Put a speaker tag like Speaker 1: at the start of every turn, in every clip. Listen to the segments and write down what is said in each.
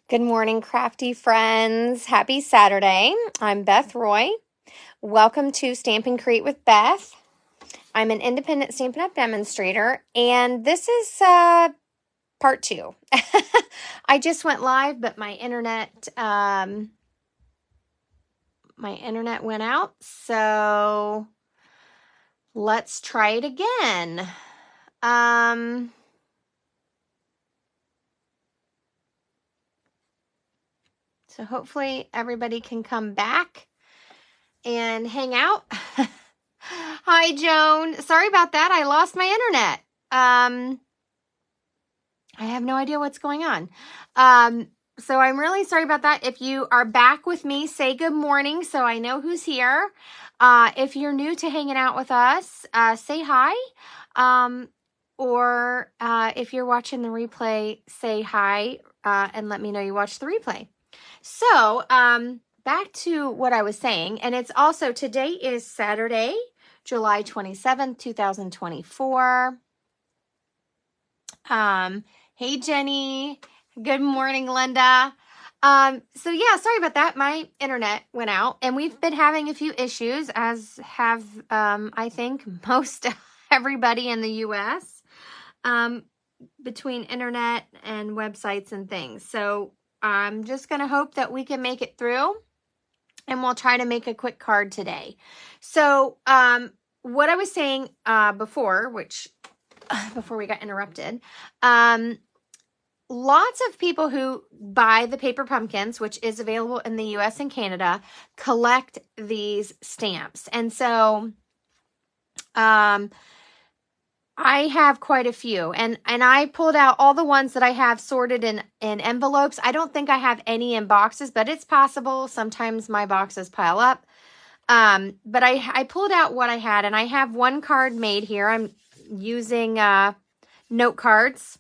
Speaker 1: Good morning, crafty friends. Happy Saturday. I'm Beth Roy. Welcome to Stamp and Create with Beth. I'm an independent Stampin' Up! Demonstrator, and this is part 2. I just went live, but my internet went out, so let's try it again. So hopefully everybody can come back and hang out. Hi, Joan. Sorry about that. I lost my internet. I have no idea what's going on. So I'm really sorry about that. If you are back with me, say good morning so I know who's here. If you're new to hanging out with us, say hi. Or if you're watching the replay, say hi and let me know you watched the replay. So, back to what I was saying, and it's also, today is Saturday, July 27th, 2024. Hey, Jenny. Good morning, Linda. So yeah, sorry about that. My internet went out, and we've been having a few issues, as have, I think, most everybody in the U.S., between internet and websites and things. So I'm just going to hope that we can make it through, and we'll try to make a quick card today. So what I was saying before we got interrupted, lots of people who buy the paper pumpkins, which is available in the US and Canada, collect these stamps. And so I have quite a few, and I pulled out all the ones that I have sorted in envelopes. I don't think I have any in boxes, but it's possible. Sometimes my boxes pile up. But I pulled out what I had, and I have one card made here. I'm using note cards,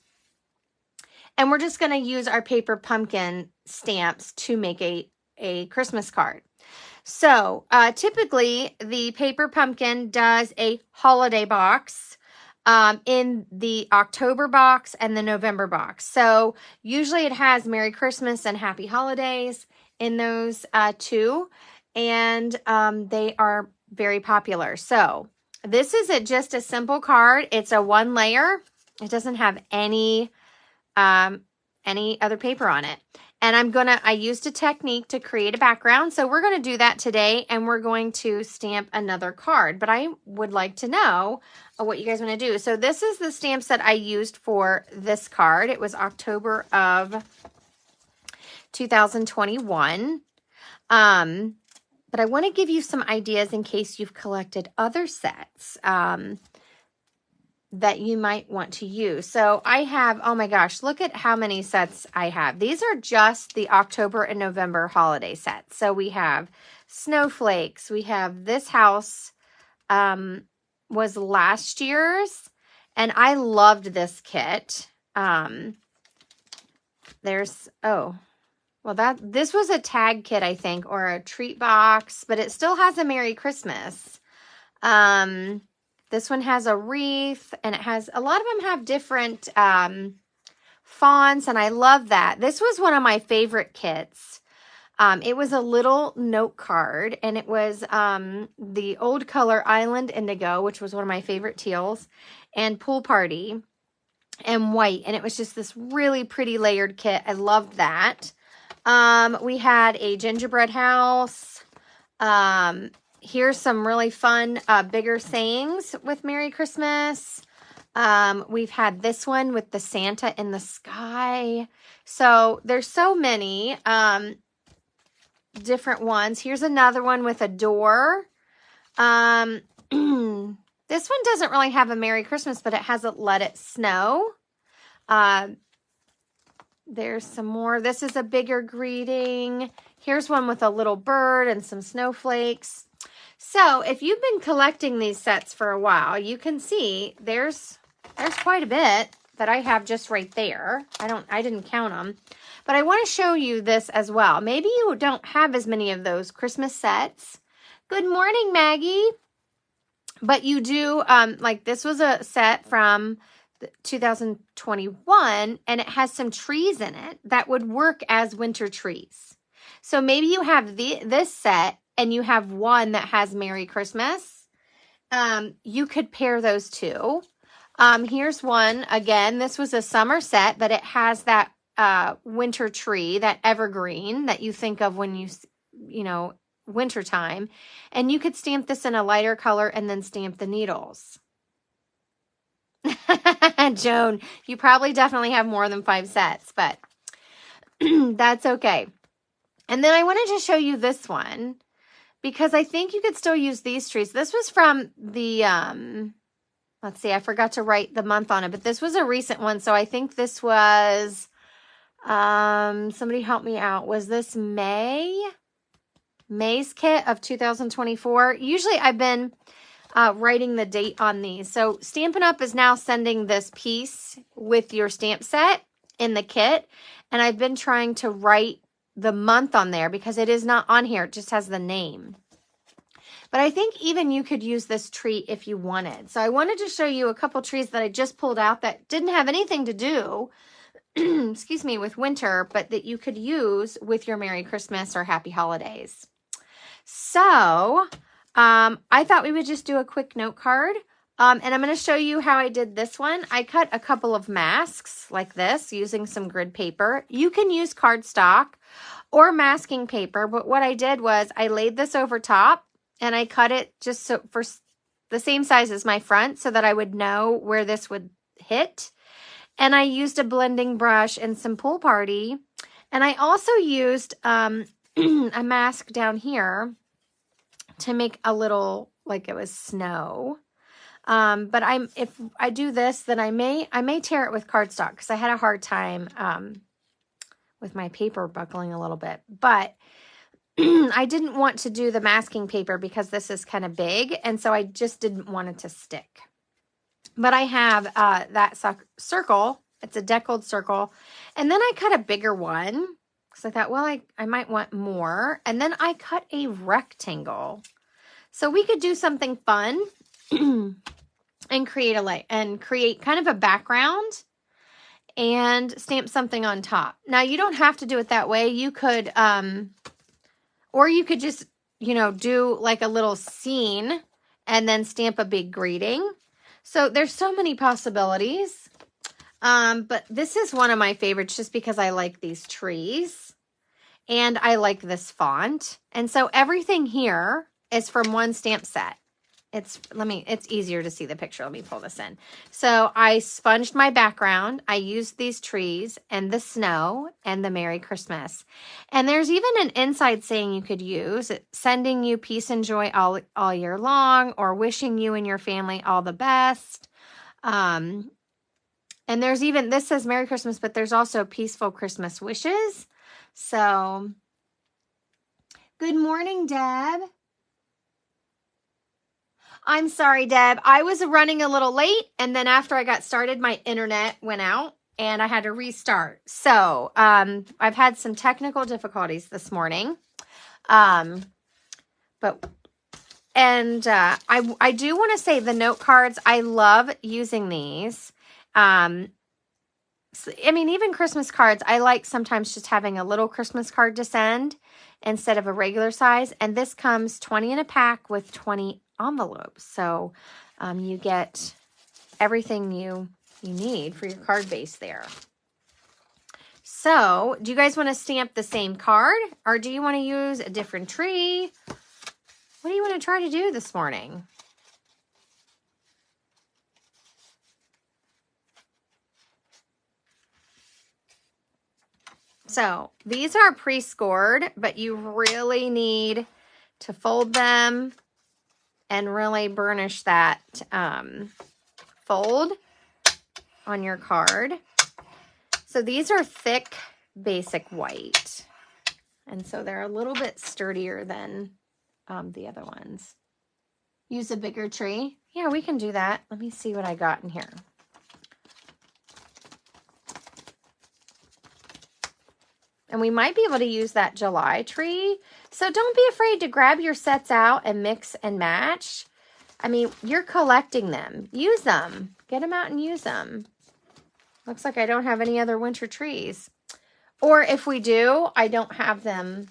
Speaker 1: and we're just going to use our paper pumpkin stamps to make a Christmas card. So typically the paper pumpkin does a holiday box in the October box and the November box. So usually it has Merry Christmas and Happy Holidays in those two, and they are very popular. So this is just a simple card. It's a one layer. It doesn't have any other paper on it. And I used a technique to create a background. So we're going to do that today, and we're going to stamp another card. But I would like to know what you guys want to do. So this is the stamps that I used for this card. It was October of 2021. But I want to give you some ideas in case you've collected other sets that you might want to use. So I have, oh my gosh, look at how many sets I have. These are just the October and November holiday sets. So we have snowflakes. We have this house was last year's, and I loved this kit. This was a tag kit, I think, or a treat box, but it still has a Merry Christmas. This one has a wreath, and it has, a lot of them have different fonts, and I love that. This was one of my favorite kits. It was a little note card, and it was the old color Island Indigo, which was one of my favorite teals, and Pool Party, and white, and it was just this really pretty layered kit. I loved that. We had a gingerbread house. Here's some really fun, bigger sayings with Merry Christmas. We've had this one with the Santa in the sky. So there's so many different ones. Here's another one with a door. This one doesn't really have a Merry Christmas, but it has a Let It Snow. There's some more. This is a bigger greeting. Here's one with a little bird and some snowflakes. So if you've been collecting these sets for a while, you can see there's quite a bit that I have just right there. I didn't count them, but I want to show you this as well. Maybe you don't have as many of those Christmas sets. Good morning, Maggie. But you do, like this was a set from 2021, and it has some trees in it that would work as winter trees. So maybe you have this set and you have one that has Merry Christmas. You could pair those two. Here's one. Again, this was a summer set, but it has that winter tree, that evergreen that you think of when you know, wintertime. And you could stamp this in a lighter color and then stamp the needles. Joan, you probably definitely have more than 5 sets, but that's okay. And then I wanted to show you this one because I think you could still use these trees. This was from the, let's see, I forgot to write the month on it, but this was a recent one. So I think this was, somebody help me out. Was this May's kit of 2024? Usually I've been writing the date on these. So Stampin' Up! Is now sending this piece with your stamp set in the kit. And I've been trying to write the month on there because it is not on here. It just has the name. But I think even you could use this tree if you wanted. So I wanted to show you a couple trees that I just pulled out that didn't have anything to do, excuse me, with winter, but that you could use with your Merry Christmas or Happy Holidays. So I thought we would just do a quick note card. And I'm going to show you how I did this one. I cut a couple of masks like this using some grid paper. You can use cardstock or masking paper, but what I did was I laid this over top and I cut it just so for the same size as my front so that I would know where this would hit. And I used a blending brush and some Pool Party. And I also used a mask down here to make a little, like it was snow. But if I do this, then I may tear it with cardstock because I had a hard time with my paper buckling a little bit. But I didn't want to do the masking paper because this is kind of big, and so I just didn't want it to stick. But I have that circle. It's a deckled circle. And then I cut a bigger one because I thought, well, I might want more. And then I cut a rectangle. So we could do something fun and create kind of a background and stamp something on top. Now, you don't have to do it that way. You could, or you could just, do like a little scene and then stamp a big greeting. So there's so many possibilities. But this is one of my favorites just because I like these trees and I like this font. And so everything here is from one stamp set. It's easier to see the picture. Let me pull this in. So I sponged my background. I used these trees and the snow and the Merry Christmas. And there's even an inside saying you could use, sending you peace and joy all year long, or wishing you and your family all the best. And there's even, this says Merry Christmas, but there's also peaceful Christmas wishes. So good morning, Deb. I'm sorry, Deb. I was running a little late, and then after I got started, my internet went out, and I had to restart. So I've had some technical difficulties this morning. I do want to say the note cards, I love using these. Even Christmas cards, I like sometimes just having a little Christmas card to send instead of a regular size. And this comes 20 in a pack with 20 envelopes. So you get everything you need for your card base there. So do you guys want to stamp the same card, or do you want to use a different tree? What do you want to try to do this morning? So these are pre-scored, but you really need to fold them and really burnish that fold on your card. So these are thick, basic white. And so they're a little bit sturdier than the other ones. Use a bigger tree. Yeah, we can do that. Let me see what I got in here. And we might be able to use that July tree. So don't be afraid to grab your sets out and mix and match. I mean, you're collecting them. Use them. Get them out and use them. Looks like I don't have any other winter trees. Or if we do, I don't have them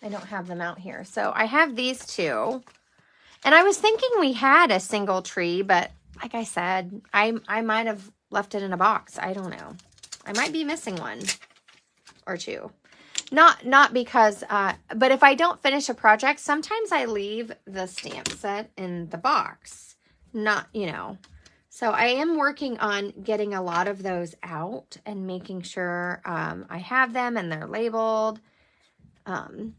Speaker 1: out here. So I have these two. And I was thinking we had a single tree, but like I said, I might have left it in a box. I don't know. I might be missing one or two. Not because, but if I don't finish a project, sometimes I leave the stamp set in the box. Not, you know. So I am working on getting a lot of those out and making sure I have them and they're labeled. So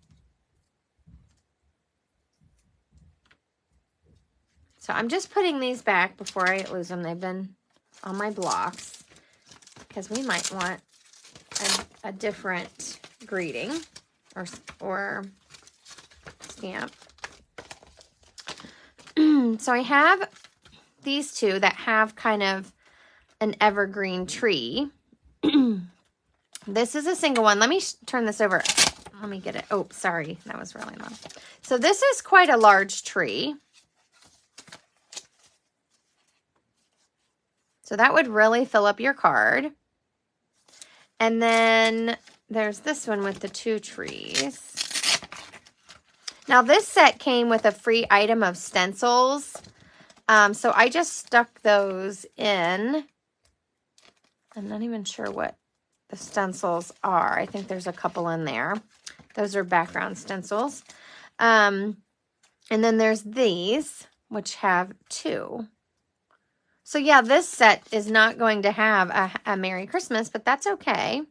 Speaker 1: I'm just putting these back before I lose them. They've been on my blocks because we might want a different greeting or stamp. So I have these two that have kind of an evergreen tree. This is a single one. Let me turn this over. Let me get it. Oh, sorry. That was really loud. So this is quite a large tree. So that would really fill up your card. And then there's this one with the two trees. Now this set came with a free item of stencils. So I just stuck those in. I'm not even sure what the stencils are. I think there's a couple in there. Those are background stencils. And then there's these, which have two. So yeah, this set is not going to have a Merry Christmas, but that's okay.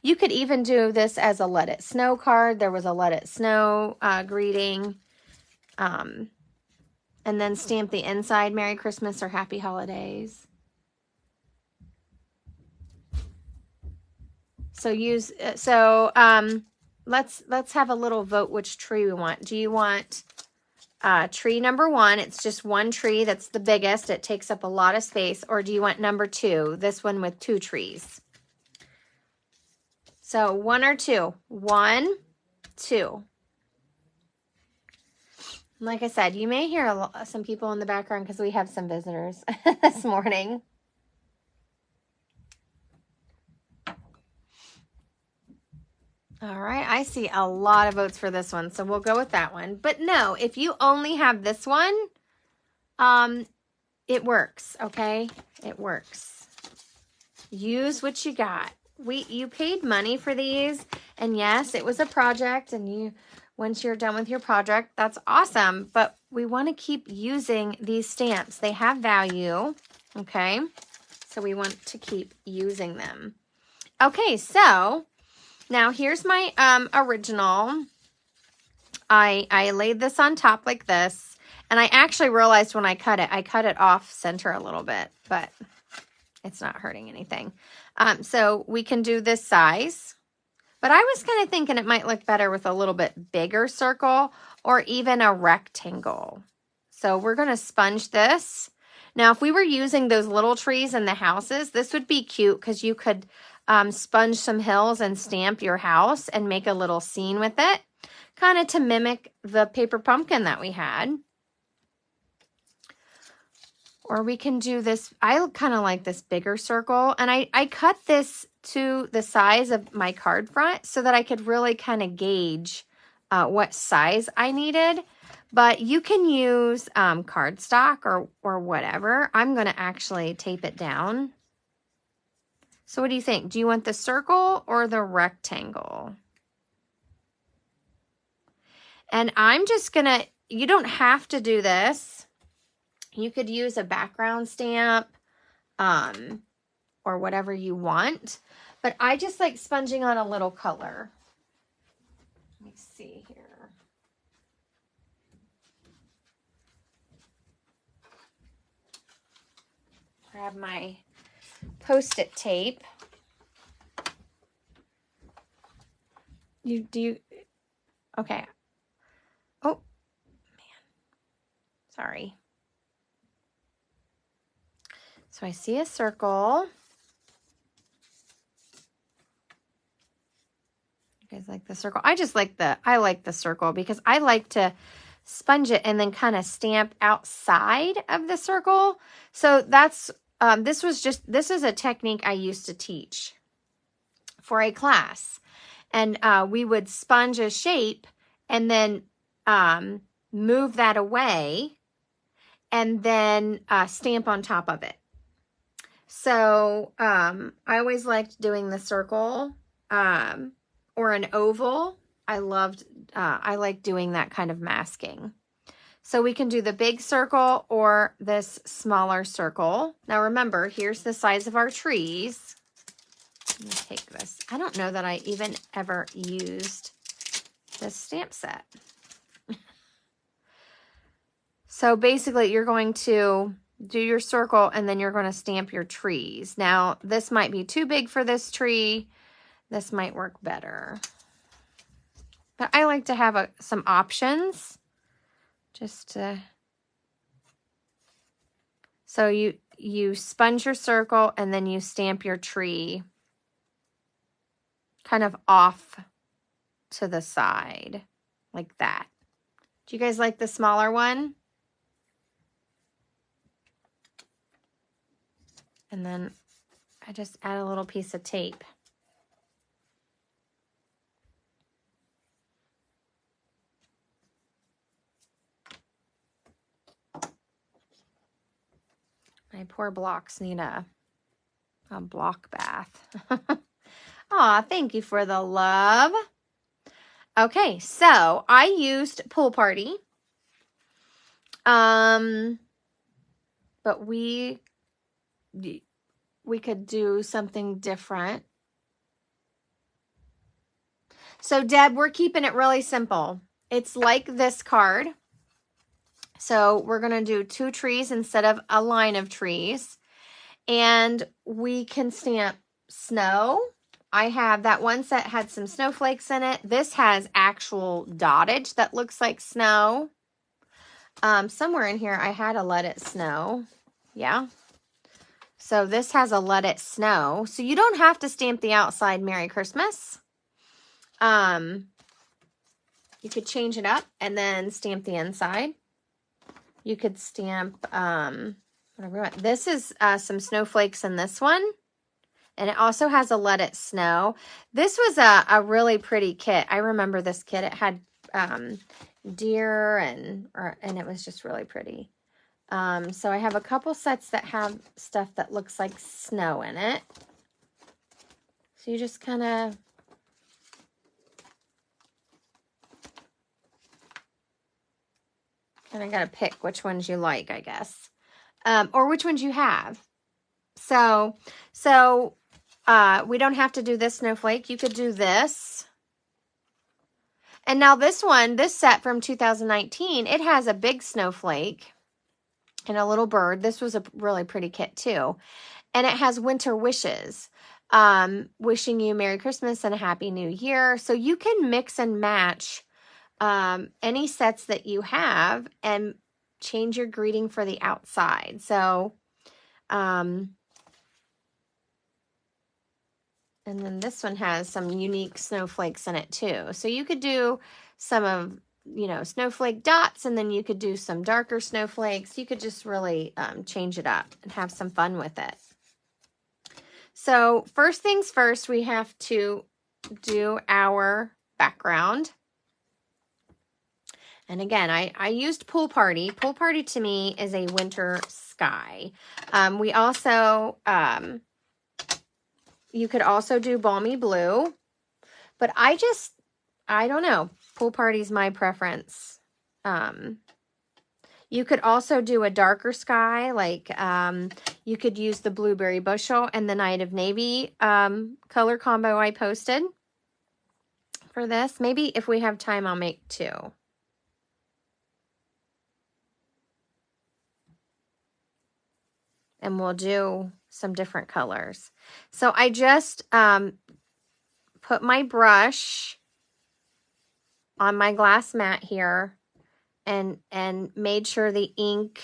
Speaker 1: You could even do this as a Let It Snow card. There was a Let It Snow greeting. And then stamp the inside Merry Christmas or Happy Holidays. So let's have a little vote which tree we want. Do you want tree number 1? It's just one tree. That's the biggest. It takes up a lot of space. Or do you want number 2? This one with 2 trees. So 1 or 2? 1, 2. Like I said, you may hear some people in the background because we have some visitors this morning. All right, I see a lot of votes for this one, so we'll go with that one. But no, if you only have this one, it works, okay? It works. Use what you got. You paid money for these, and yes, it was a project, and once you're done with your project, that's awesome. But we want to keep using these stamps. They have value, okay? So we want to keep using them. Okay, so now here's my original. I laid this on top like this, and I actually realized when I cut it off center a little bit, but it's not hurting anything. So we can do this size. But I was kind of thinking it might look better with a little bit bigger circle or even a rectangle. So we're going to sponge this. Now, if we were using those little trees in the houses, this would be cute because you could sponge some hills and stamp your house and make a little scene with it, kind of to mimic the paper pumpkin that we had. Or we can do this. I kind of like this bigger circle. And I cut this to the size of my card front so that I could really kind of gauge what size I needed. But you can use cardstock or whatever. I'm going to actually tape it down. So what do you think? Do you want the circle or the rectangle? And I'm just going to, you don't have to do this. You could use a background stamp or whatever you want. But I just like sponging on a little color. Let me see here. Grab my Post-it tape. Okay. Oh, man. Sorry. So I see a circle. You guys like the circle? I like the circle because I like to sponge it and then kind of stamp outside of the circle. So that's, this is a technique I used to teach for a class. And we would sponge a shape and then move that away and then stamp on top of it. So I always liked doing the circle or an oval. I like doing that kind of masking. So we can do the big circle or this smaller circle. Now remember, here's the size of our trees. Let me take this. I don't know that I even ever used this stamp set. So basically you're going to do your circle and then you're going to stamp your trees. Now this might be too big for this tree. This might work better. But I like to have some options just to... So you sponge your circle and then you stamp your tree kind of off to the side like that. Do you guys like the smaller one? And then I just add a little piece of tape. My poor blocks need a block bath. Aw, thank you for the love. Okay, so I used Pool Party. But we could do something different. So Deb, we're keeping it really simple. It's like this card. So we're going to do 2 trees instead of a line of trees. And we can stamp snow. I have that one set had some snowflakes in it. This has actual dottage that looks like snow. Somewhere in here I had a Let It Snow. Yeah. So this has a Let It Snow. So you don't have to stamp the outside Merry Christmas. You could change it up and then stamp the inside. You could stamp, whatever you want. This is some snowflakes in this one. And it also has a Let It Snow. This was a really pretty kit. I remember this kit. It had deer and it was just really pretty. So I have a couple sets that have stuff that looks like snow in it. So you just kind of... And I got to pick which ones you like, I guess. Or which ones you have. So we don't have to do this snowflake. You could do this. And now this set from 2019, it has a big snowflake and a little bird. This was a really pretty kit too. And it has winter wishes. Wishing you Merry Christmas and a Happy New Year. So you can mix and match any sets that you have and change your greeting for the outside. So, and then this one has some unique snowflakes in it too. So you could do some of, snowflake dots, and then you could do some darker snowflakes. You could just really change it up and have some fun with it. So first things first, we have to do our background. And again, I used Pool Party. Pool Party to me is a winter sky. We also, you could also do Balmy Blue, but I don't know. Pool Party is my preference. You could also do a darker sky, like you could use the Blueberry Bushel and the Night of Navy color combo I posted for this. Maybe if we have time, I'll make 2. And we'll do some different colors. So I just put my brush on my glass mat here and made sure the ink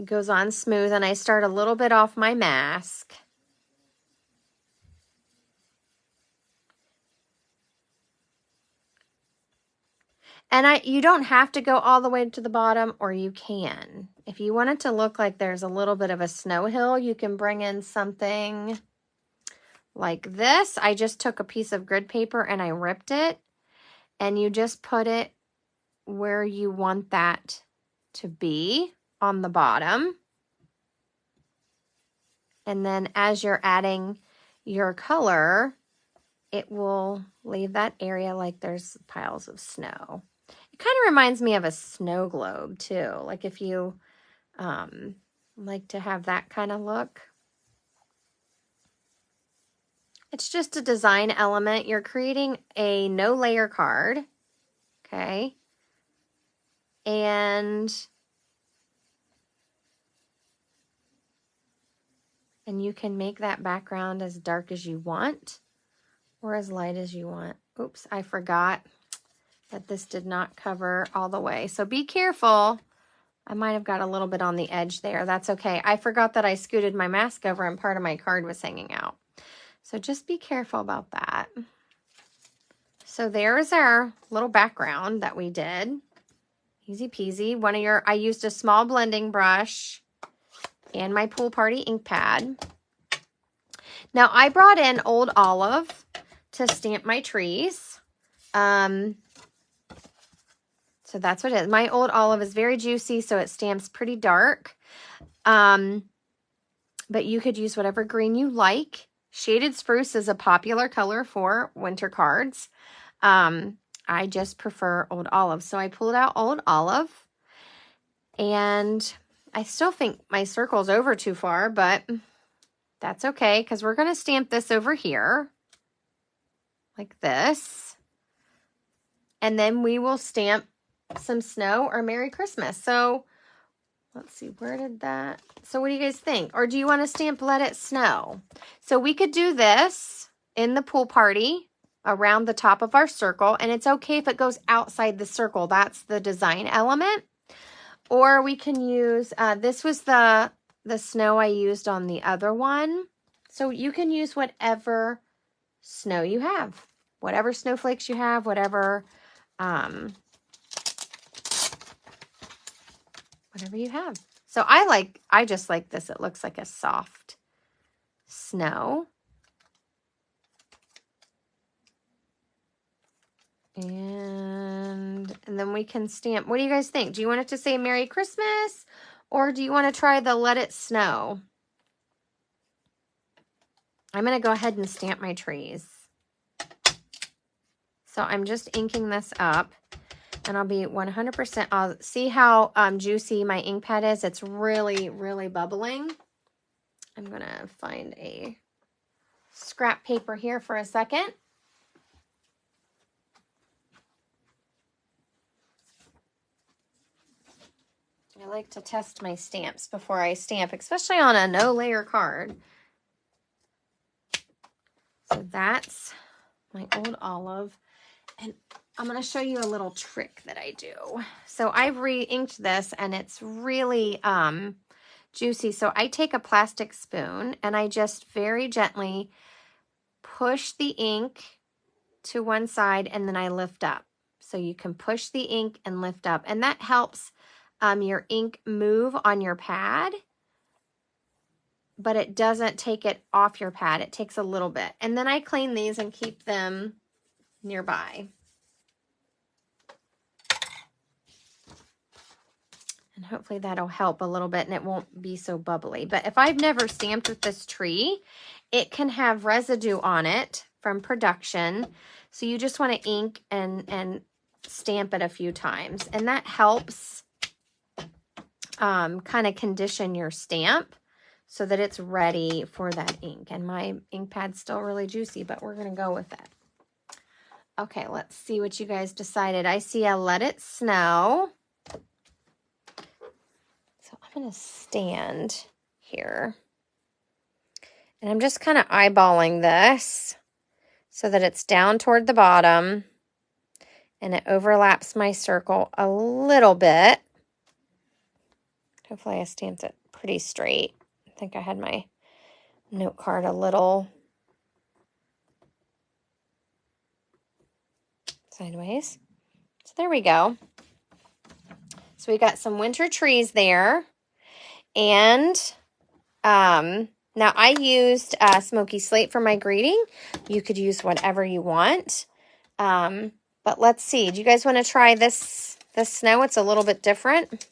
Speaker 1: goes on smooth. And I start a little bit off my mask. And you don't have to go all the way to the bottom, or you can. If you want it to look like there's a little bit of a snow hill, you can bring in something like this. I just took a piece of grid paper and I ripped it, and you just put it where you want that to be on the bottom. And then as you're adding your color, it will leave that area like there's piles of snow. It kind of reminds me of a snow globe too. Like if you like to have that kind of look. It's just a design element. You're creating a no layer card. Okay. And you can make that background as dark as you want or as light as you want. Oops, I forgot that this did not cover all the way. So be careful. I might have got a little bit on the edge there. That's okay. I forgot that I scooted my mask over and part of my card was hanging out. So just be careful about that. So there's our little background that we did. Easy peasy. I used a small blending brush and my Pool Party ink pad. Now I brought in Old Olive to stamp my trees. So that's what it is. My Old Olive is very juicy, so it stamps pretty dark. But you could use whatever green you like. Shaded Spruce is a popular color for winter cards. I just prefer Old Olive. So I pulled out Old Olive. And I still think my circle's over too far, but that's okay because we're going to stamp this over here like this. And then we will stamp some snow or Merry Christmas. So let's see, where did that? So what do you guys think? Or do you want to stamp Let It Snow? So we could do this in the Pool Party around the top of our circle. And it's okay if it goes outside the circle. That's the design element. Or we can use, this was the snow I used on the other one. So you can use whatever snow you have. Whatever snowflakes you have, whatever you have. So I just like this. It looks like a soft snow. And then we can stamp. What do you guys think? Do you want it to say Merry Christmas? Or do you want to try the Let It Snow? I'm going to go ahead and stamp my trees. So I'm just inking this up. And I'll be 100%. I'll see how juicy my ink pad is. It's really, really bubbling. I'm going to find a scrap paper here for a second. I like to test my stamps before I stamp, especially on a no layer card. So that's my Old Olive. And I'm going to show you a little trick that I do. So I've re-inked this and it's really juicy. So I take a plastic spoon and I just very gently push the ink to one side and then I lift up. So you can push the ink and lift up. And that helps your ink move on your pad, but it doesn't take it off your pad. It takes a little bit. And then I clean these and keep them nearby. And hopefully that'll help a little bit and it won't be so bubbly. But if I've never stamped with this tree, it can have residue on it from production. So you just want to ink and stamp it a few times. And that helps kind of condition your stamp so that it's ready for that ink. And my ink pad's still really juicy, but we're going to go with it. Okay, let's see what you guys decided. I see a Let It Snow. So I'm going to stand here. And I'm just kind of eyeballing this so that it's down toward the bottom. And it overlaps my circle a little bit. Hopefully I stamped it pretty straight. I think I had my note card a little sideways. So there we go. So we got some winter trees there. And now I used Smoky Slate for my greeting. You could use whatever you want. But let's see. Do you guys want to try this snow? It's a little bit different.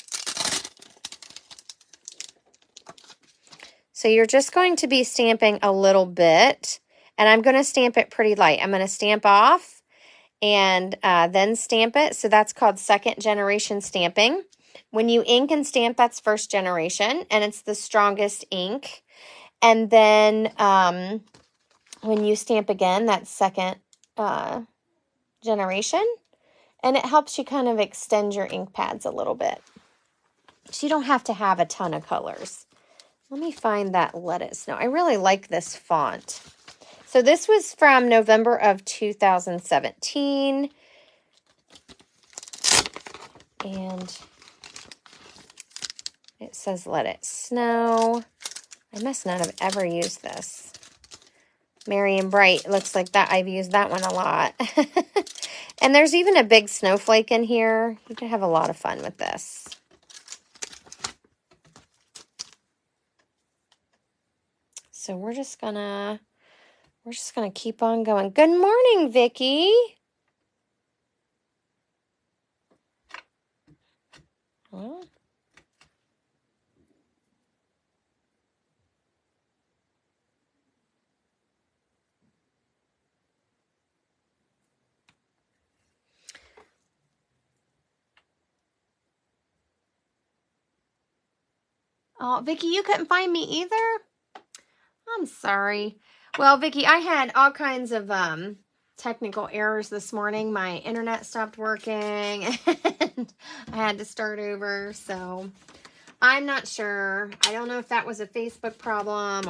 Speaker 1: So you're just going to be stamping a little bit. And I'm going to stamp it pretty light. I'm going to stamp off and then stamp it. So that's called second generation stamping. When you ink and stamp, that's first generation. And it's the strongest ink. And then when you stamp again, that's second generation. And it helps you kind of extend your ink pads a little bit. So you don't have to have a ton of colors. Let me find that Let It Snow. I really like this font. So this was from November of 2017. And it says Let It Snow. I must not have ever used this. Merry and Bright. Looks like that. I've used that one a lot. And there's even a big snowflake in here. You can have a lot of fun with this. So we're just gonna keep on going. Good morning, Vicki. Well, oh, Vicki, you couldn't find me either? I'm sorry. Well, Vicki, I had all kinds of technical errors this morning. My internet stopped working and I had to start over. So I'm not sure. I don't know if that was a Facebook problem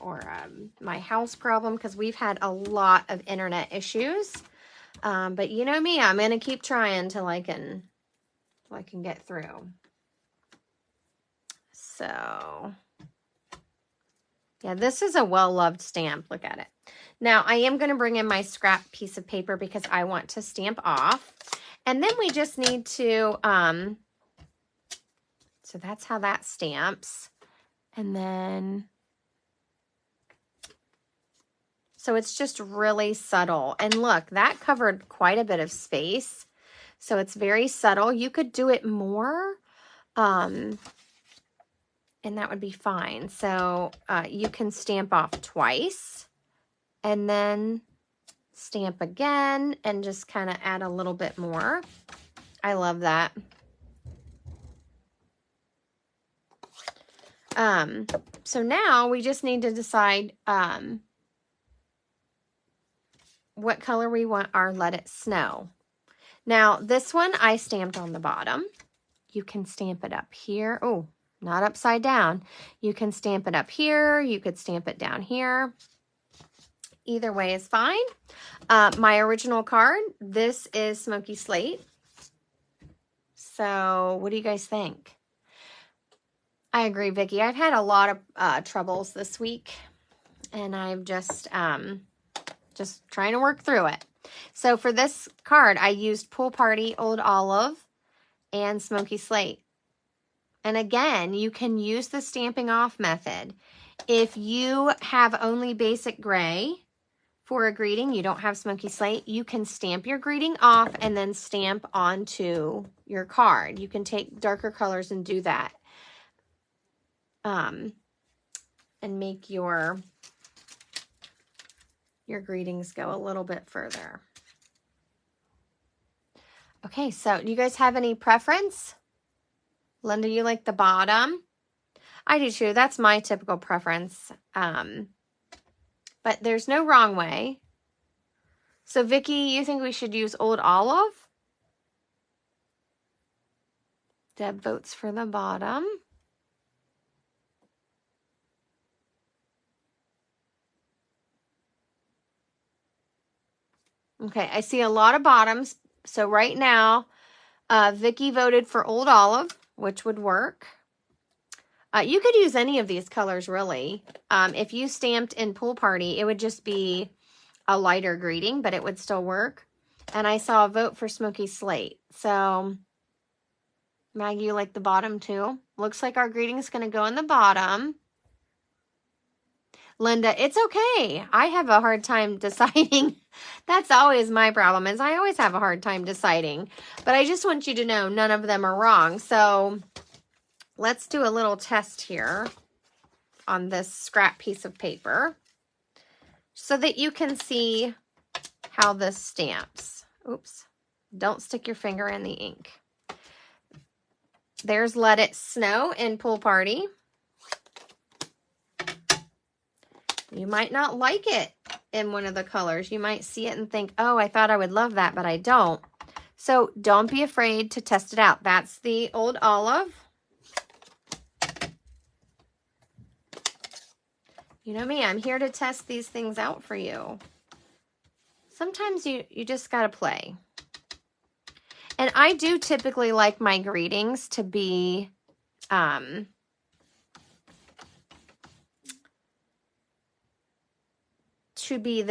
Speaker 1: or my house problem, because we've had a lot of internet issues. But you know me, I'm going to keep trying till I can get through. So yeah, this is a well-loved stamp. Look at it. Now, I am going to bring in my scrap piece of paper because I want to stamp off. And then we just need to, so that's how that stamps. And then, so it's just really subtle. And look, that covered quite a bit of space. So it's very subtle. You could do it more, and that would be fine. So you can stamp off twice and then stamp again and just kind of add a little bit more. I love that. So now we just need to decide what color we want our Let It Snow. Now this one I stamped on the bottom. You can stamp it up here. Oh, not upside down. You can stamp it up here. You could stamp it down here. Either way is fine. My original card, this is Smoky Slate. So what do you guys think? I agree, Vicki. I've had a lot of troubles this week, and I'm just trying to work through it. So for this card, I used Pool Party, Old Olive, and Smoky Slate. And again, you can use the stamping off method. If you have only basic gray for a greeting, you don't have Smoky Slate, you can stamp your greeting off and then stamp onto your card. You can take darker colors and do that. And make your greetings go a little bit further. Okay, so do you guys have any preference? Linda, you like the bottom? I do too. That's my typical preference. But there's no wrong way. So Vicki, you think we should use Old Olive? Deb votes for the bottom. Okay, I see a lot of bottoms. So right now, Vicki voted for Old Olive, which would work. You could use any of these colors, really. If you stamped in Pool Party, it would just be a lighter greeting, but it would still work. And I saw a vote for Smoky Slate. So, Maggie, you like the bottom too? Looks like our greeting's going to go in the bottom. Linda, it's okay. I have a hard time deciding. That's always my problem, is I always have a hard time deciding. But I just want you to know none of them are wrong. So let's do a little test here on this scrap piece of paper so that you can see how this stamps. Oops. Don't stick your finger in the ink. There's Let It Snow in Pool Party. You might not like it in one of the colors. You might see it and think, oh, I thought I would love that, but I don't. So don't be afraid to test it out. That's the Old Olive. You know me, I'm here to test these things out for you. Sometimes you just got to play. And I do typically like my greetings to be the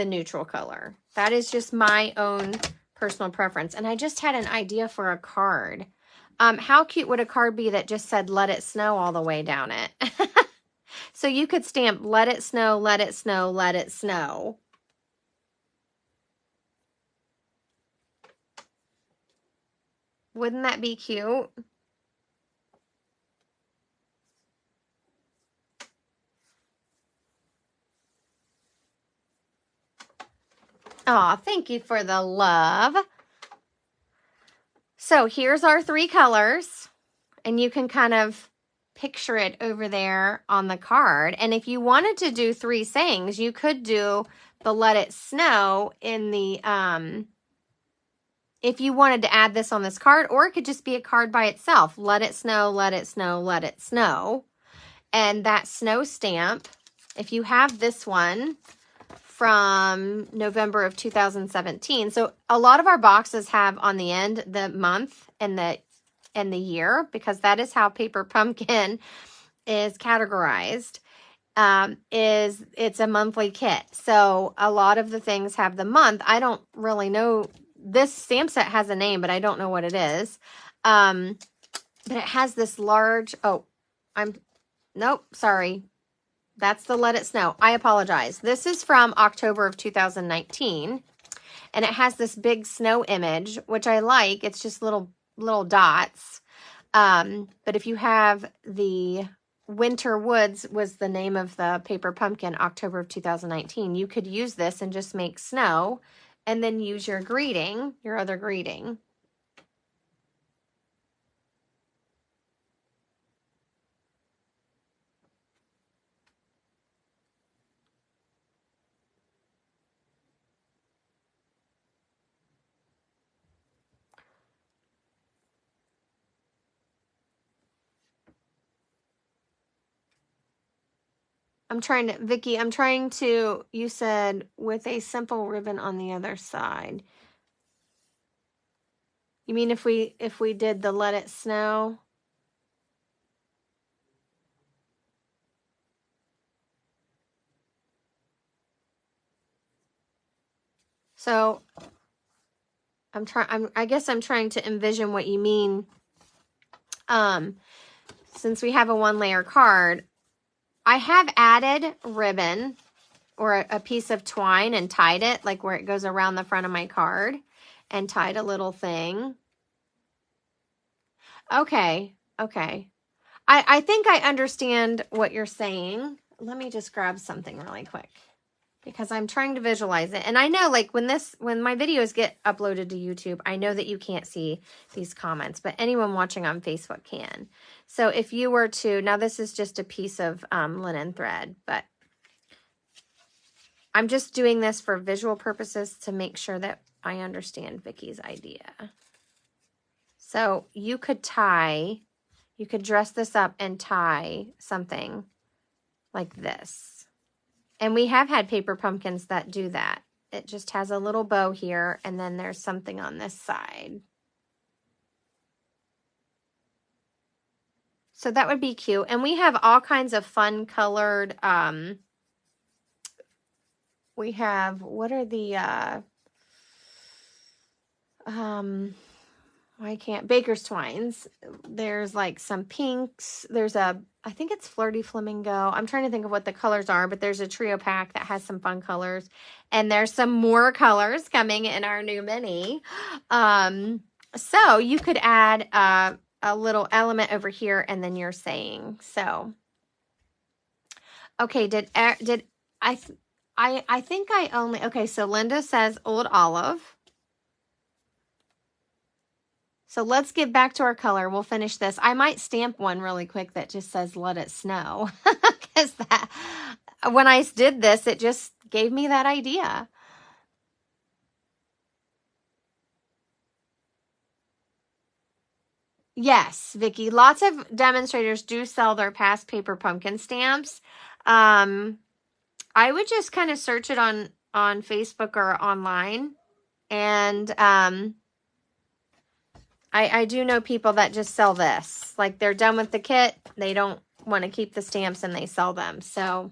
Speaker 1: neutral color. That is just my own personal preference. And I just had an idea for a card. How cute would a card be that just said Let It Snow all the way down it? So you could stamp Let It Snow, Let It Snow, Let It Snow. Wouldn't that be cute? Aw, thank you for the love. So here's our 3 colors, and you can kind of picture it over there on the card. And if you wanted to do 3 sayings, you could do the Let It Snow in the, if you wanted to add this on this card, or it could just be a card by itself. Let it snow, let it snow, let it snow. And that snow stamp, if you have this one from November of 2017. So a lot of our boxes have on the end the month and the year, because that is how Paper Pumpkin is categorized. It's a monthly kit. So a lot of the things have the month. I don't really know. This stamp set has a name, but I don't know what it is. But it has this large, nope, sorry. That's the Let It Snow. I apologize. This is from October of 2019. And it has this big snow image, which I like. It's just little dots. But if you have the Winter Woods was the name of the Paper Pumpkin, October of 2019, you could use this and just make snow and then use your greeting, your other greeting. Vicki, I'm trying to, you said with a simple ribbon on the other side. You mean if we did the Let It Snow? So I guess I'm trying to envision what you mean. Since we have a 1-layer card, I have added ribbon or a piece of twine and tied it, like where it goes around the front of my card, and tied a little thing. Okay. I think I understand what you're saying. Let me just grab something really quick, because I'm trying to visualize it. And I know, like, when my videos get uploaded to YouTube, I know that you can't see these comments, but anyone watching on Facebook can. So if you were to, now this is just a piece of linen thread, but I'm just doing this for visual purposes to make sure that I understand Vicky's idea. So you could dress this up and tie something like this. And we have had paper pumpkins that do that. It just has a little bow here, and then there's something on this side. So that would be cute. And we have all kinds of fun colored, we have, what are the, Why can't Baker's Twines. There's like some pinks. There's a, I think it's Flirty Flamingo. I'm trying to think of what the colors are, but there's a trio pack that has some fun colors. And there's some more colors coming in our new mini. So you could add a little element over here and then you're saying. So, okay, I think I only, okay, so Linda says Old Olive. So let's get back to our color. We'll finish this. I might stamp one really quick that just says Let It Snow. Because that, when I did this, it just gave me that idea. Yes, Vicki. Lots of demonstrators do sell their past paper pumpkin stamps. I would just kind of search it on Facebook or online. And I do know people that just sell this. Like they're done with the kit. They don't want to keep the stamps and they sell them. So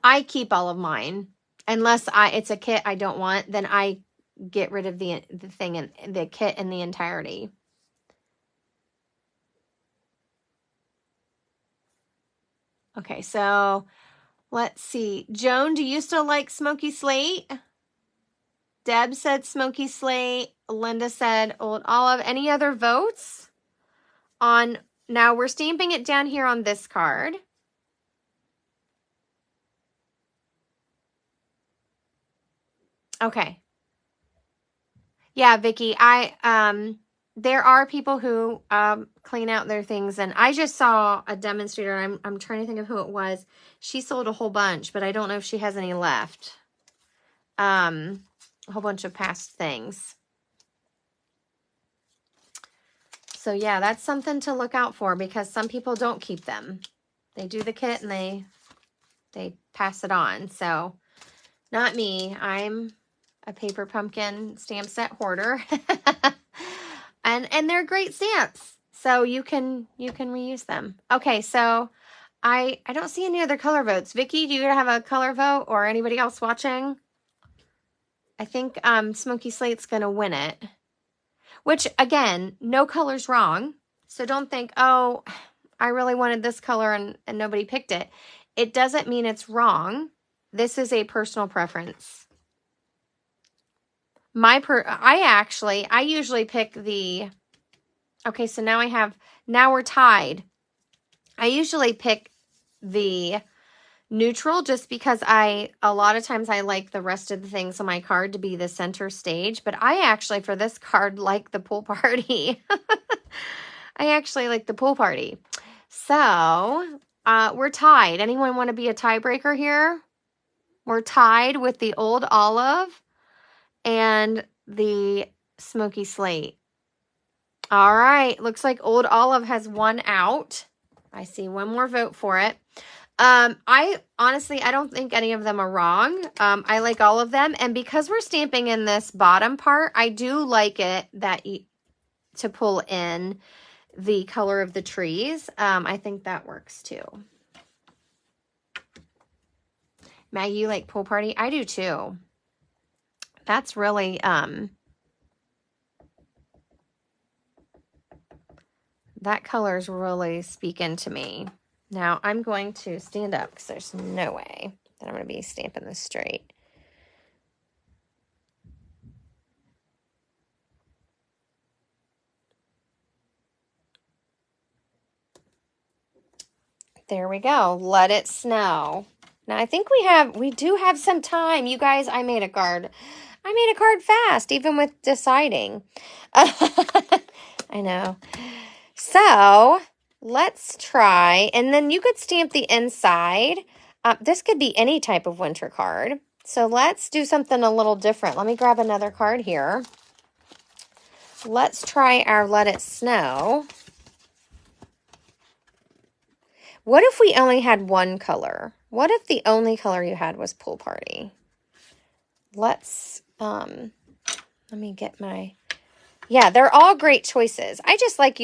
Speaker 1: I keep all of mine. Unless it's a kit I don't want, then I get rid of the thing and the kit in the entirety. Okay, so let's see. Joan, do you still like Smoky Slate? Deb said Smoky Slate. Linda said Old Olive. Any other votes on? Now we're stamping it down here on this card. Okay. Yeah, Vicki, there are people who clean out their things, and I just saw a demonstrator. I'm trying to think of who it was. She sold a whole bunch, but I don't know if she has any left. A whole bunch of past things. So yeah, that's something to look out for because some people don't keep them. They do the kit and they pass it on. So not me. I'm a paper pumpkin stamp set hoarder. and they're great stamps. So you can reuse them. Okay, so I don't see any other color votes. Vicki, do you have a color vote or anybody else watching? I think Smoky Slate's going to win it. Which, again, no color's wrong. So don't think, oh, I really wanted this color and nobody picked it. It doesn't mean it's wrong. This is a personal preference. I usually pick the, okay, so now we're tied. I usually pick the neutral just because a lot of times I like the rest of the things on my card to be the center stage, but I actually for this card like the pool party. I actually like the pool party. So we're tied. Anyone want to be a tiebreaker here? We're tied with the Old Olive and the Smoky Slate. All right, looks like Old Olive has won out. I see one more vote for it. I don't think any of them are wrong. I like all of them. And because we're stamping in this bottom part, I do like it to pull in the color of the trees. I think that works too. Maggie, you like pool party? I do too. That's really, that color is really speaking to me. Now, I'm going to stand up because there's no way that I'm going to be stamping this straight. There we go. Let it snow. Now, I think we do have some time. You guys, I made a card fast, even with deciding. I know. So, let's try, and then you could stamp the inside. This could be any type of winter card. So let's do something a little different. Let me grab another card here. Let's try our Let It Snow. What if we only had one color? What if the only color you had was pool party? Let's, let me get my... Yeah, they're all great choices. I like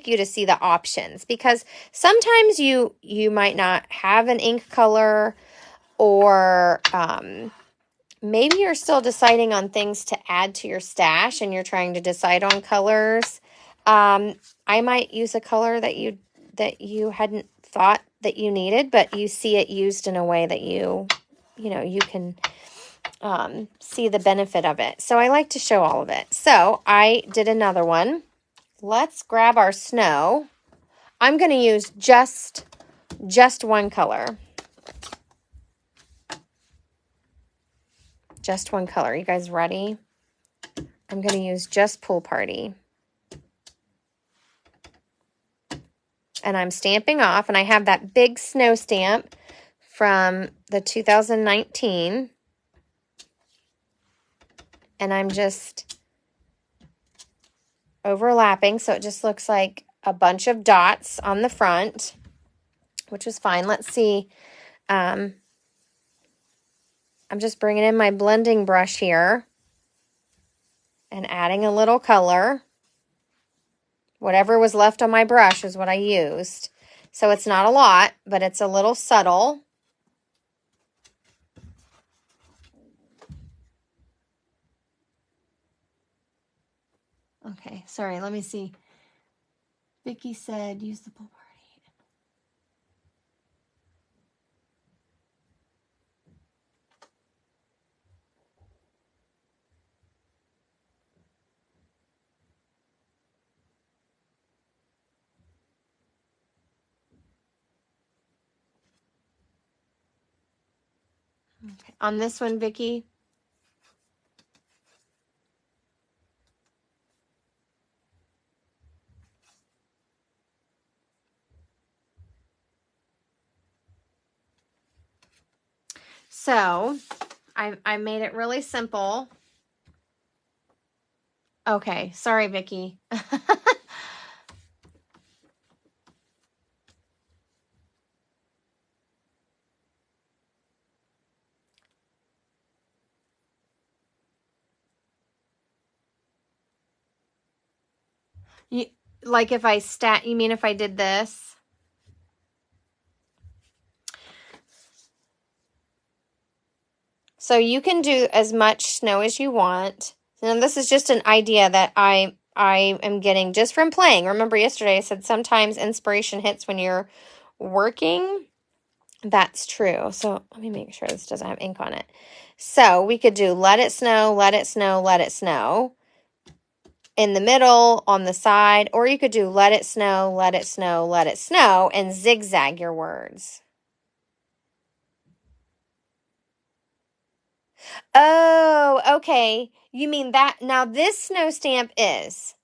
Speaker 1: you to see the options because sometimes you might not have an ink color or maybe you're still deciding on things to add to your stash and you're trying to decide on colors. I might use a color that you hadn't thought that you needed, but you see it used in a way that you can see the benefit of it. So I like to show all of it. So I did another one. Let's grab our snow. I'm going to use just one color. Just one color. You guys ready? I'm going to use just Pool Party. And I'm stamping off, and I have that big snow stamp from the 2019. And I'm just overlapping, so it just looks like a bunch of dots on the front, which is fine. Let's see. I'm just bringing in my blending brush here and adding a little color. Whatever was left on my brush is what I used. So it's not a lot, but it's a little subtle. Okay, sorry, let me see. Vicki said use the Pool Party. Okay. On this one, Vicki. So I made it really simple. Okay, sorry, Vicki. Like if I you mean if I did this? So you can do as much snow as you want. And this is just an idea that I am getting just from playing. Remember yesterday I said sometimes inspiration hits when you're working. That's true. So let me make sure this doesn't have ink on it. So we could do let it snow, let it snow, let it snow. In the middle, on the side, or you could do let it snow, let it snow, let it snow, and zigzag your words. Oh, okay. You mean that. Now this snow stamp is.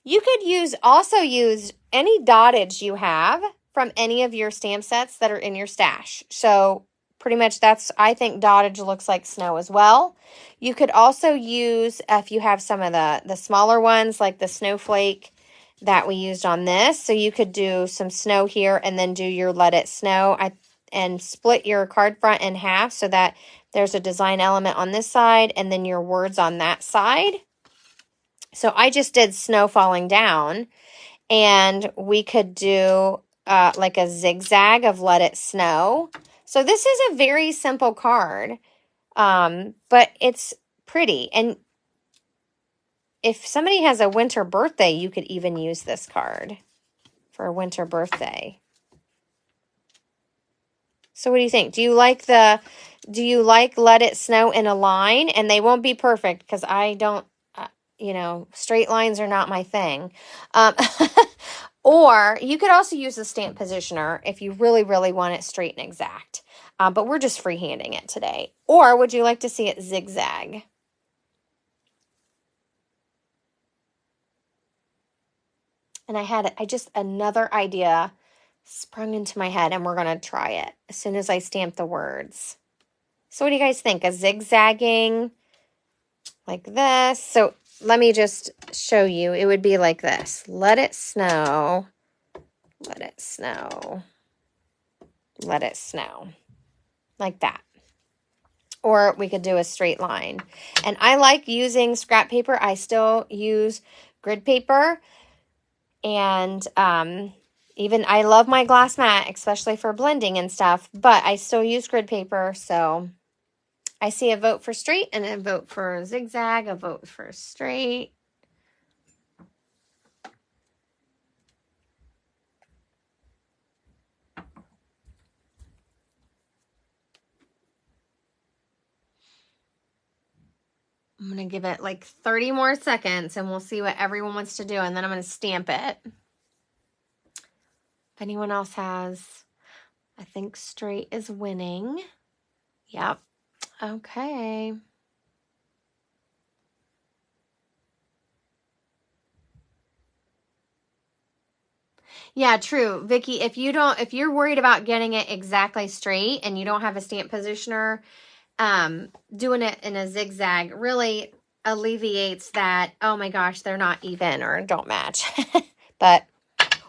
Speaker 1: You could also use any dottage you have from any of your stamp sets that are in your stash. So pretty much I think dottage looks like snow as well. You could also use, if you have some of the smaller ones, like the snowflake that we used on this. So you could do some snow here and then do your let it snow and split your card front in half so that there's a design element on this side and then your words on that side. So I just did snow falling down, and we could do like a zigzag of let it snow. So this is a very simple card, but it's pretty. And if somebody has a winter birthday, you could even use this card for a winter birthday. So what do you think? Do you like let it snow in a line? And they won't be perfect because I don't, straight lines are not my thing. Or you could also use a stamp positioner if you really, really want it straight and exact. But we're just freehanding it today. Or would you like to see it zigzag? And another idea sprung into my head, and we're going to try it as soon as I stamp the words. So what do you guys think? A zigzagging like this? So let me just show you. It would be like this. Let it snow. Let it snow. Let it snow. Like that. Or we could do a straight line. And I like using scrap paper. I still use grid paper. And even I love my glass mat, especially for blending and stuff. But I still use grid paper. So I see a vote for straight and a vote for zigzag, a vote for straight. I'm going to give it like 30 more seconds and we'll see what everyone wants to do. And then I'm going to stamp it. If anyone else has, I think straight is winning. Yep. Okay. Yeah, true. Vicky, if you're worried about getting it exactly straight and you don't have a stamp positioner, doing it in a zigzag really alleviates that, oh my gosh, they're not even or don't match. But,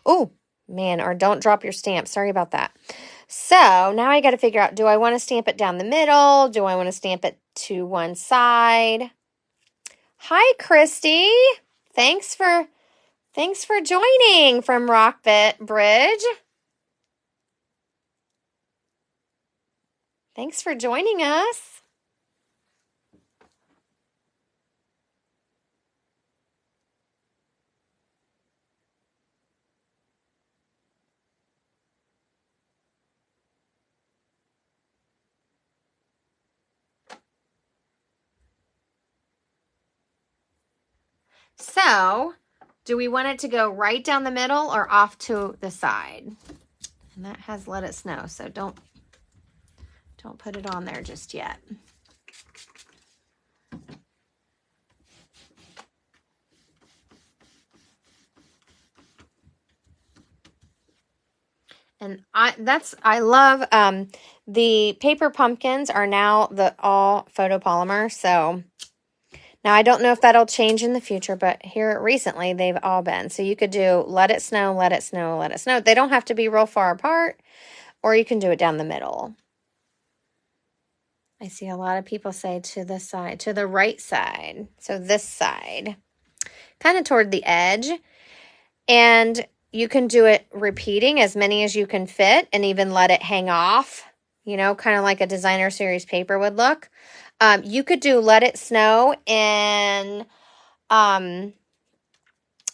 Speaker 1: oh, man, or don't drop your stamp. Sorry about that. So now I got to figure out, do I want to stamp it down the middle? Do I want to stamp it to one side? Hi, Christy. Thanks for joining from Rockbit Bridge. Thanks for joining us. So, do we want it to go right down the middle or off to the side? And that has let it snow, so don't put it on there just yet. And I love the paper pumpkins are now all photopolymer, so now I don't know if that'll change in the future, but here recently they've all been. So you could do let it snow, let it snow, let it snow. They don't have to be real far apart, or you can do it down the middle. I see a lot of people say to the side, to the right side. So this side, kind of toward the edge. And you can do it repeating as many as you can fit and even let it hang off, you know, kind of like a designer series paper would look. You could do let it snow in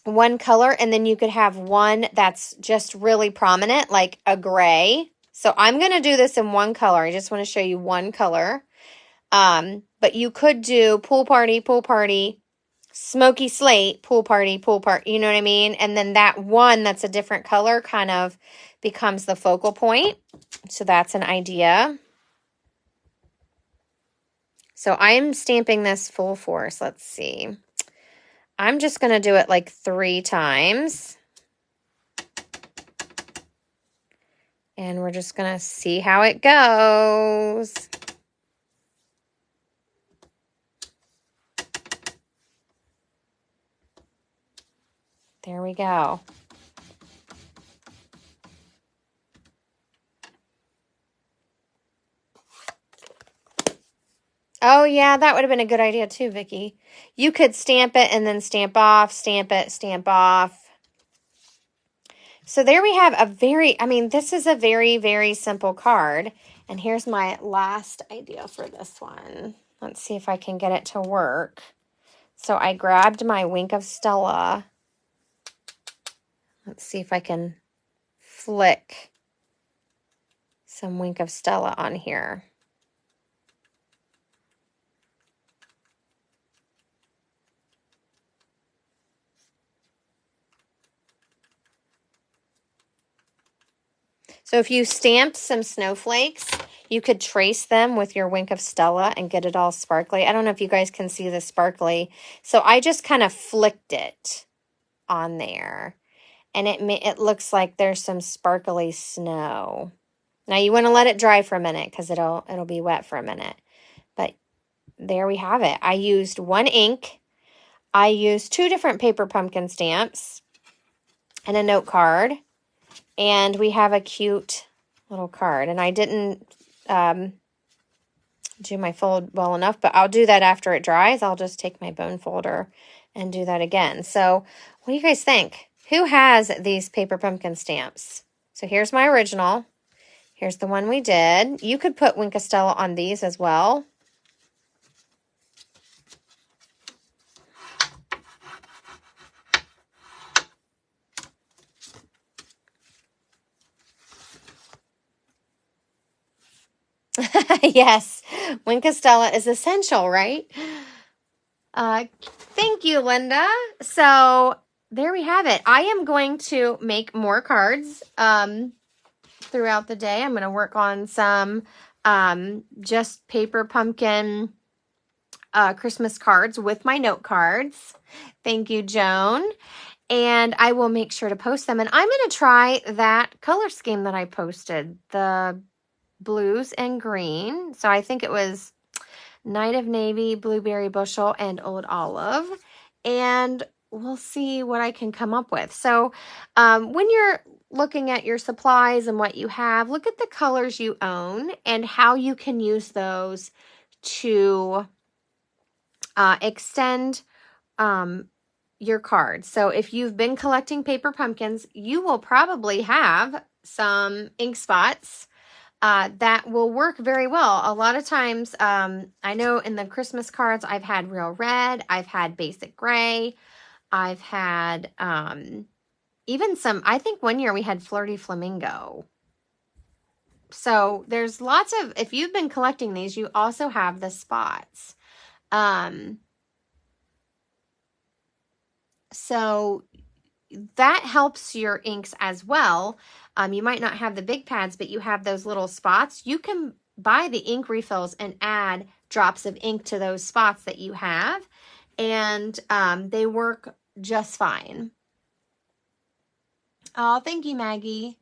Speaker 1: one color, and then you could have one that's just really prominent, like a gray. So I'm going to do this in one color. I just want to show you one color. But you could do pool party, smoky slate, pool party, you know what I mean? And then that one that's a different color kind of becomes the focal point. So that's an idea. So I'm stamping this full force. Let's see. I'm just going to do it like 3 times. And we're just going to see how it goes. There we go. Oh, yeah, that would have been a good idea too, Vicky. You could stamp it and then stamp off, stamp it, stamp off. So there we have this is a very, very simple card. And here's my last idea for this one. Let's see if I can get it to work. So I grabbed my Wink of Stella. Let's see if I can flick some Wink of Stella on here. So if you stamped some snowflakes, you could trace them with your Wink of Stella and get it all sparkly. I don't know if you guys can see the sparkly. So I just kind of flicked it on there. And it looks like there's some sparkly snow. Now you want to let it dry for a minute because it'll be wet for a minute. But there we have it. I used one ink. I used 2 different paper pumpkin stamps and a note card. And we have a cute little card. And I didn't do my fold well enough, but I'll do that after it dries. I'll just take my bone folder and do that again. So what do you guys think? Who has these paper pumpkin stamps? So here's my original. Here's the one we did. You could put Wink of Stella on these as well. Yes, Wink Stella is essential, right? Thank you, Linda. So there we have it. I am going to make more cards throughout the day. I'm going to work on some just paper pumpkin Christmas cards with my note cards. Thank you, Joan. And I will make sure to post them. And I'm going to try that color scheme that I posted, the blues and green. So I think it was Night of Navy, Blueberry Bushel, and Old Olive. And we'll see what I can come up with. So when you're looking at your supplies and what you have, look at the colors you own and how you can use those to extend your cards. So if you've been collecting paper pumpkins, you will probably have some ink spots that will work very well. A lot of times, I know in the Christmas cards, I've had real red, I've had basic gray, I've had even some, I think one year we had flirty flamingo. So there's lots of, if you've been collecting these, you also have the spots. So that helps your inks as well. You might not have the big pads, but you have those little spots. You can buy the ink refills and add drops of ink to those spots that you have, and they work just fine. Oh, thank you, Maggie.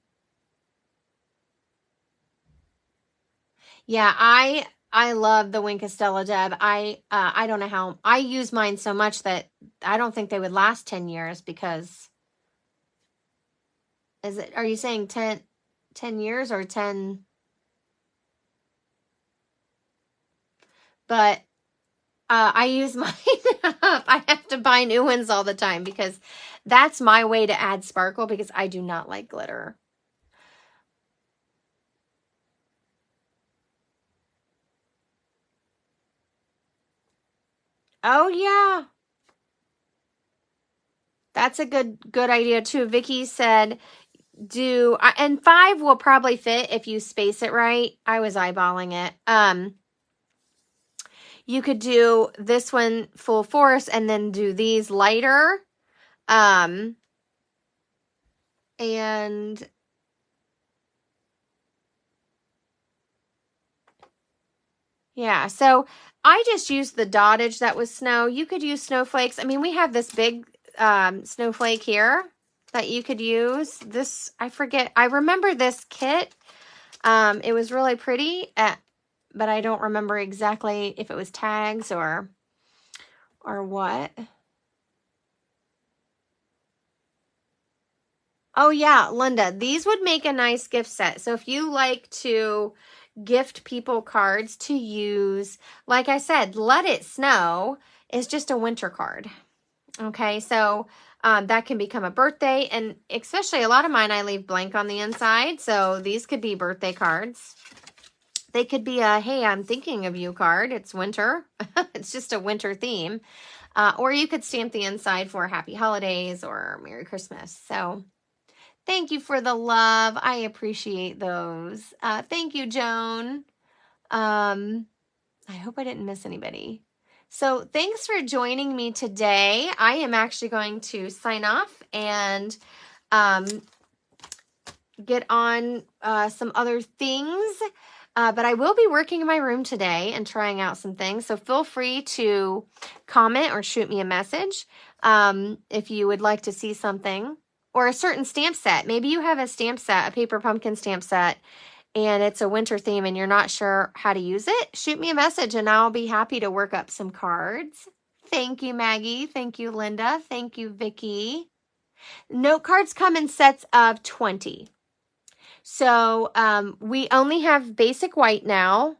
Speaker 1: Yeah, I love the Wink Stella, Deb. I don't know how I use mine so much that I don't think they would last 10 years because are you saying 10 years or 10? But I use mine up. I have to buy new ones all the time because that's my way to add sparkle because I do not like glitter. Oh yeah. That's a good idea too. Vicky said and 5 will probably fit if you space it right. I was eyeballing it. You could do this one full force and then do these lighter. And yeah, so I just used the dottage that was snow. You could use snowflakes. I mean, we have this big snowflake here that you could use. This, I forget. I remember this kit. It was really pretty, but I don't remember exactly if it was tags or what. Oh yeah, Linda, these would make a nice gift set. So if you like to gift people cards to use, like I said, Let It Snow is just a winter card. Okay, so that can become a birthday, and especially a lot of mine I leave blank on the inside, so these could be birthday cards. They could be a, hey, I'm thinking of you card. It's winter. It's just a winter theme. Or you could stamp the inside for Happy Holidays or Merry Christmas. So thank you for the love. I appreciate those. Thank you, Joan. I hope I didn't miss anybody. So thanks for joining me today. I am actually going to sign off and get on some other things. But I will be working in my room today and trying out some things. So feel free to comment or shoot me a message if you would like to see something or a certain stamp set. Maybe you have a stamp set, a paper pumpkin stamp set, and it's a winter theme and you're not sure how to use it. Shoot me a message and I'll be happy to work up some cards. Thank you, Maggie. Thank you, Linda. Thank you, Vicki. Note cards come in sets of 20. So we only have basic white now.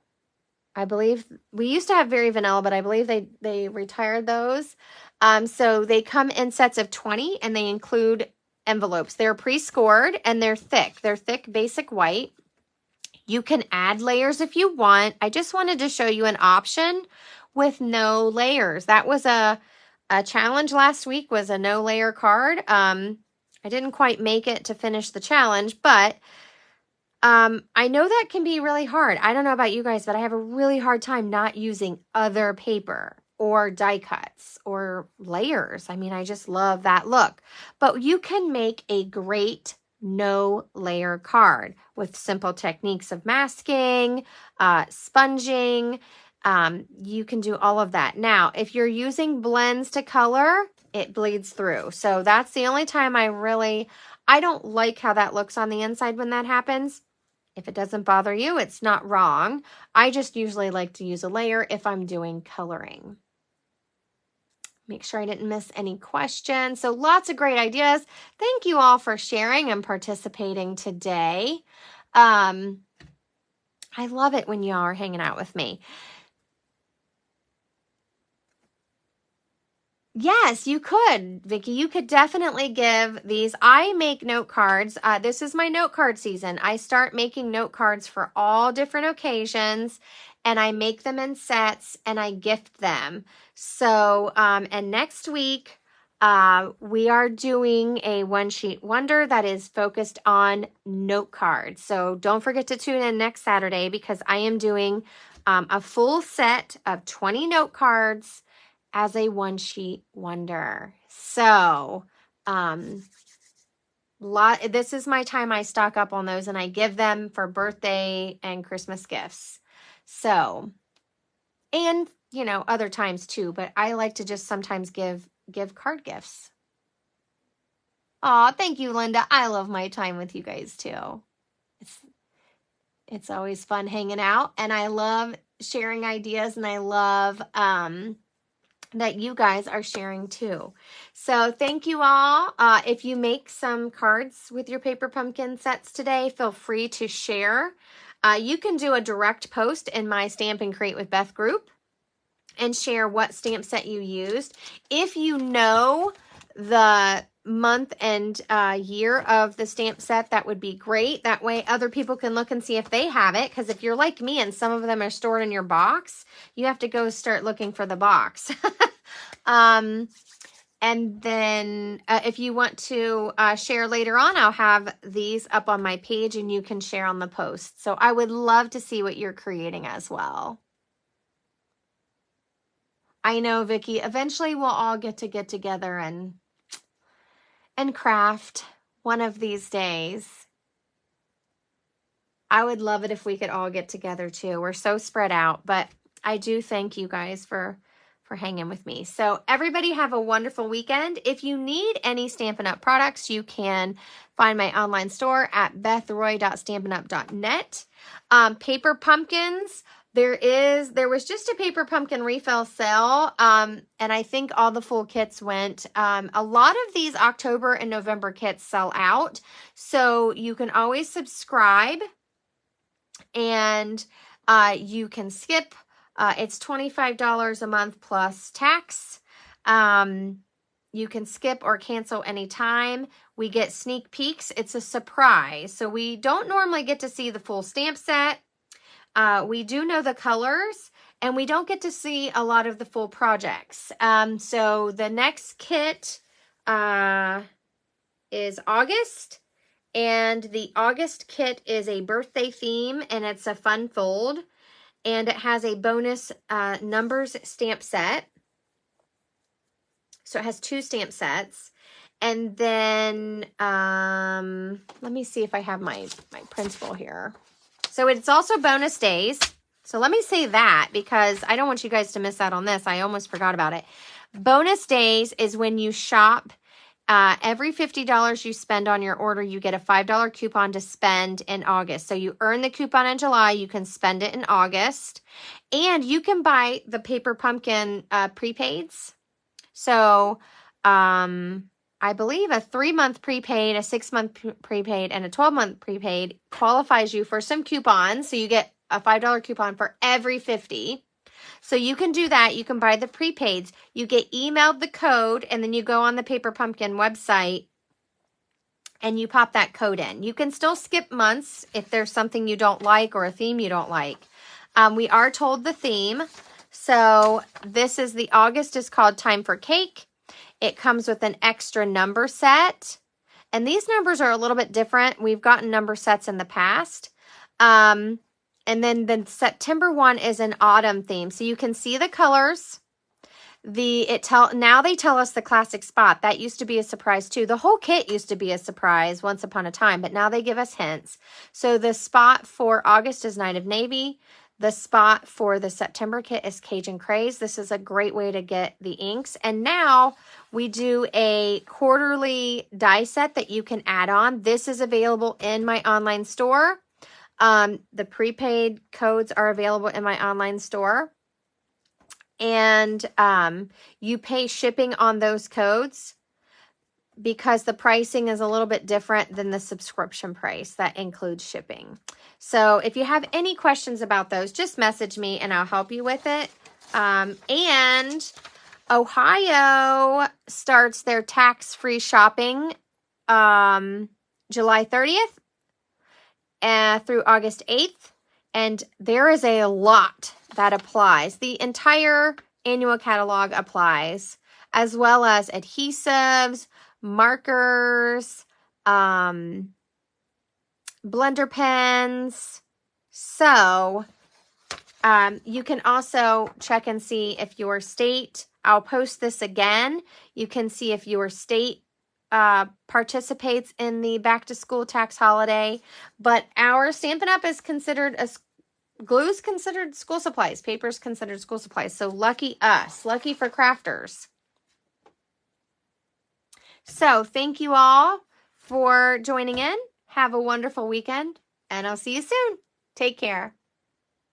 Speaker 1: I believe we used to have very vanilla, but I believe they retired those. So they come in sets of 20 and they include envelopes. They're pre-scored and they're thick. They're thick basic white. You can add layers if you want. I just wanted to show you an option with no layers. That was a challenge last week, was a no layer card. I didn't quite make it to finish the challenge, but I know that can be really hard. I don't know about you guys, but I have a really hard time not using other paper or die cuts or layers. I mean, I just love that look. But you can make a great no layer card with simple techniques of masking, sponging. You can do all of that. Now, if you're using blends to color, it bleeds through. So that's the only time I don't like how that looks on the inside when that happens. If it doesn't bother you, it's not wrong. I just usually like to use a layer if I'm doing coloring. Make sure I didn't miss any questions. So lots of great ideas. Thank you all for sharing and participating today. I love it when y'all are hanging out with me. Yes, you could, Vicki. You could definitely give these. I make note cards. This is my note card season. I start making note cards for all different occasions, and I make them in sets and I gift them. So, and next week, we are doing a one sheet wonder that is focused on note cards. So don't forget to tune in next Saturday because I am doing a full set of 20 note cards as a one sheet wonder. So, this is my time I stock up on those and I give them for birthday and Christmas gifts. So, and you know, other times too, but I like to just sometimes give card gifts. Oh, thank you, Linda. I love my time with you guys too. It's always fun hanging out, and I love sharing ideas, and I love that you guys are sharing too. So thank you all. If you make some cards with your paper pumpkin sets today, feel free to share. You can do a direct post in my Stamp and Create with Beth group and share what stamp set you used. If you know the month and year of the stamp set, that would be great. That way other people can look and see if they have it, because if you're like me and some of them are stored in your box, you have to go start looking for the box. And then if you want to share later on, I'll have these up on my page and you can share on the post. So I would love to see what you're creating as well. I know, Vicki, eventually we'll all get together and craft one of these days. I would love it if we could all get together too. We're so spread out, but I do thank you guys for hanging with me. So everybody have a wonderful weekend. If you need any Stampin' Up products, you can find my online store at bethroy.stampinup.net. Paper pumpkins. There was just a paper pumpkin refill sale, and I think all the full kits went. A lot of these October and November kits sell out, so you can always subscribe, and you can skip. It's $25 a month plus tax. You can skip or cancel anytime. We get sneak peeks. It's a surprise, so we don't normally get to see the full stamp set. We do know the colors, and we don't get to see a lot of the full projects. So the next kit is August, and the August kit is a birthday theme, and it's a fun fold, and it has a bonus numbers stamp set. So it has 2 stamp sets. And then let me see if I have my principal here. So it's also bonus days. So let me say that because I don't want you guys to miss out on this. I almost forgot about it. Bonus days is when you shop. Every $50 you spend on your order, you get a $5 coupon to spend in August. So you earn the coupon in July, you can spend it in August. And you can buy the paper pumpkin prepaids. So I believe a 3-month prepaid, a 6-month prepaid, and a 12-month prepaid qualifies you for some coupons. So you get a $5 coupon for every 50. So you can do that. You can buy the prepaids. You get emailed the code, and then you go on the Paper Pumpkin website and you pop that code in. You can still skip months if there's something you don't like or a theme you don't like. We are told the theme. So this is the August is called Time for Cake. It comes with an extra number set, And these numbers are a little bit different. We've gotten number sets in the past. And then the September one is an autumn theme. So you can see the colors. Now they tell us the classic spot. That used to be a surprise too. The whole kit used to be a surprise once upon a time, but now they give us hints. So the spot for August is Night of Navy. The spot for the September kit is Cajun Craze. This is a great way to get the inks. And now we do a quarterly die set that you can add on. This is available in my online store. The prepaid codes are available in my online store. And you pay shipping on those codes because the pricing is a little bit different than the subscription price that includes shipping. So if you have any questions about those, just message me and I'll help you with it. And Ohio starts their tax-free shopping July 30th. Through August 8th, and there is a lot that applies. The entire annual catalog applies, as well as adhesives, markers, blender pens. So you can also check and see if your state, I'll post this again, you can see if your state participates in the back to school tax holiday, but our Stampin' Up is considered glue's considered school supplies, paper's considered school supplies. So lucky us, lucky for crafters. So thank you all for joining in. Have a wonderful weekend, and I'll see you soon. Take care.